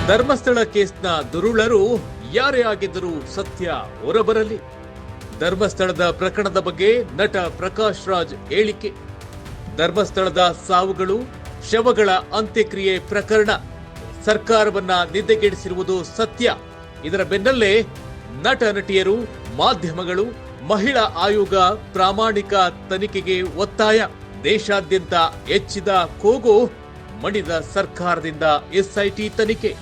ಧರ್ಮಸ್ಥಳ ಕೇಸ್ನ ದುರುಳರು ಯಾರೇ ಆಗಿದ್ದರೂ ಸತ್ಯ ಹೊರಬರಲಿ. ಧರ್ಮಸ್ಥಳದ ಪ್ರಕರಣದ ಬಗ್ಗೆ ನಟ ಪ್ರಕಾಶ್ ರಾಜ್ ಹೇಳಿಕೆ. ಧರ್ಮಸ್ಥಳದ ಸಾವುಗಳು, ಶವಗಳ ಅಂತ್ಯಕ್ರಿಯೆ ಪ್ರಕರಣ ಸರ್ಕಾರವನ್ನ ನಿದ್ದೆಗೆಡಿಸಿರುವುದು ಸತ್ಯ. ಇದರ ಬೆನ್ನಲ್ಲೇ ನಟ ನಟಿಯರು, ಮಾಧ್ಯಮಗಳು, ಮಹಿಳಾ ಆಯೋಗ ಪ್ರಾಮಾಣಿಕ ತನಿಖೆಗೆ ಒತ್ತಾಯ. ದೇಶಾದ್ಯಂತ ಹೆಚ್ಚಿದ ಕೂಗು, ಮಣಿದ ಸರ್ಕಾರದಿಂದ ಎಸ್ಐಟಿ ತನಿಖೆ.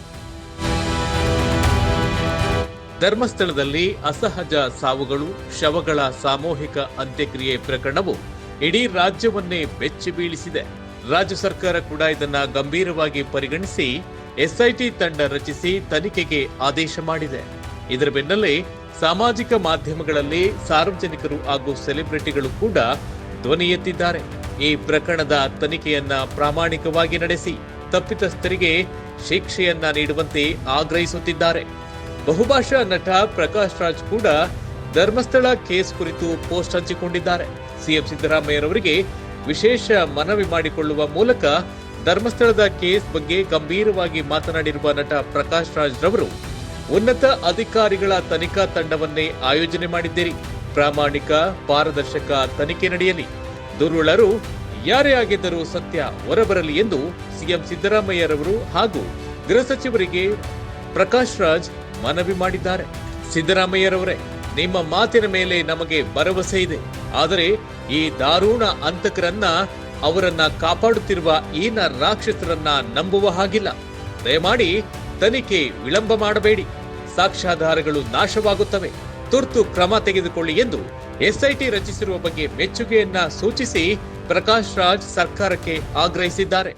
ಧರ್ಮಸ್ಥಳದಲ್ಲಿ ಅಸಹಜ ಸಾವುಗಳು, ಶವಗಳ ಸಾಮೂಹಿಕ ಅಂತ್ಯಕ್ರಿಯೆ ಪ್ರಕರಣವು ಇಡೀ ರಾಜ್ಯವನ್ನೇ ಬೆಚ್ಚಿ ಬೀಳಿಸಿದೆ. ರಾಜ್ಯ ಸರ್ಕಾರ ಕೂಡ ಇದನ್ನ ಗಂಭೀರವಾಗಿ ಪರಿಗಣಿಸಿ ಎಸ್ಐಟಿ ತಂಡ ರಚಿಸಿ ತನಿಖೆಗೆ ಆದೇಶ ಮಾಡಿದೆ. ಇದರ ಬೆನ್ನಲ್ಲೇ ಸಾಮಾಜಿಕ ಮಾಧ್ಯಮಗಳಲ್ಲಿ ಸಾರ್ವಜನಿಕರು ಹಾಗೂ ಸೆಲೆಬ್ರಿಟಿಗಳು ಕೂಡ ಧ್ವನಿ ಎತ್ತಿದ್ದಾರೆ. ಈ ಪ್ರಕರಣದ ತನಿಖೆಯನ್ನ ಪ್ರಾಮಾಣಿಕವಾಗಿ ನಡೆಸಿ ತಪ್ಪಿತಸ್ಥರಿಗೆ ಶಿಕ್ಷೆಯನ್ನ ನೀಡುವಂತೆ ಆಗ್ರಹಿಸುತ್ತಿದ್ದಾರೆ. ಬಹುಭಾಷಾ ನಟ ಪ್ರಕಾಶ್ ರಾಜ್ ಕೂಡ ಧರ್ಮಸ್ಥಳ ಕೇಸ್ ಕುರಿತು ಪೋಸ್ಟ್ ಹಂಚಿಕೊಂಡಿದ್ದಾರೆ. ಸಿಎಂ ಸಿದ್ದರಾಮಯ್ಯರವರಿಗೆ ವಿಶೇಷ ಮನವಿ ಮಾಡಿಕೊಳ್ಳುವ ಮೂಲಕ ಧರ್ಮಸ್ಥಳದ ಕೇಸ್ ಬಗ್ಗೆ ಗಂಭೀರವಾಗಿ ಮಾತನಾಡಿರುವ ನಟ ಪ್ರಕಾಶ್ ರಾಜ್ ರವರು, ಉನ್ನತ ಅಧಿಕಾರಿಗಳ ತನಿಖಾ ತಂಡವನ್ನೇ ಆಯೋಜನೆ ಮಾಡಿದ್ದೀರಿ. ಪ್ರಾಮಾಣಿಕ, ಪಾರದರ್ಶಕ ತನಿಖೆ ನಡೆಯಲಿ. ದುರುಳರು ಯಾರೇ ಆಗಿದ್ದರೂ ಸತ್ಯ ಹೊರಬರಲಿ ಎಂದು ಸಿಎಂ ಸಿದ್ದರಾಮಯ್ಯರವರು ಹಾಗೂ ಗೃಹ ಸಚಿವರಿಗೆ ಪ್ರಕಾಶ್ ರಾಜ್ ಮನವಿ ಮಾಡಿದ್ದಾರೆ. ಸಿದ್ದರಾಮಯ್ಯರವರೇ, ನಿಮ್ಮ ಮಾತಿನ ಮೇಲೆ ನಮಗೆ ಭರವಸೆ ಇದೆ. ಆದರೆ ಈ ದಾರುಣ ಹಂತಕರನ್ನ, ಅವರನ್ನ ಕಾಪಾಡುತ್ತಿರುವ ಈನ ರಾಕ್ಷಸರನ್ನ ನಂಬುವ ಹಾಗಿಲ್ಲ. ದಯಮಾಡಿ ತನಿಖೆ ವಿಳಂಬ ಮಾಡಬೇಡಿ. ಸಾಕ್ಷ್ಯಾಧಾರಗಳು ನಾಶವಾಗುತ್ತವೆ. ತುರ್ತು ಕ್ರಮ ತೆಗೆದುಕೊಳ್ಳಿ ಎಂದು ಎಸ್ಐಟಿ ರಚಿಸಿರುವ ಬಗ್ಗೆ ಮೆಚ್ಚುಗೆಯನ್ನ ಸೂಚಿಸಿ ಪ್ರಕಾಶ್ ರಾಜ್ ಸರ್ಕಾರಕ್ಕೆ ಆಗ್ರಹಿಸಿದ್ದಾರೆ.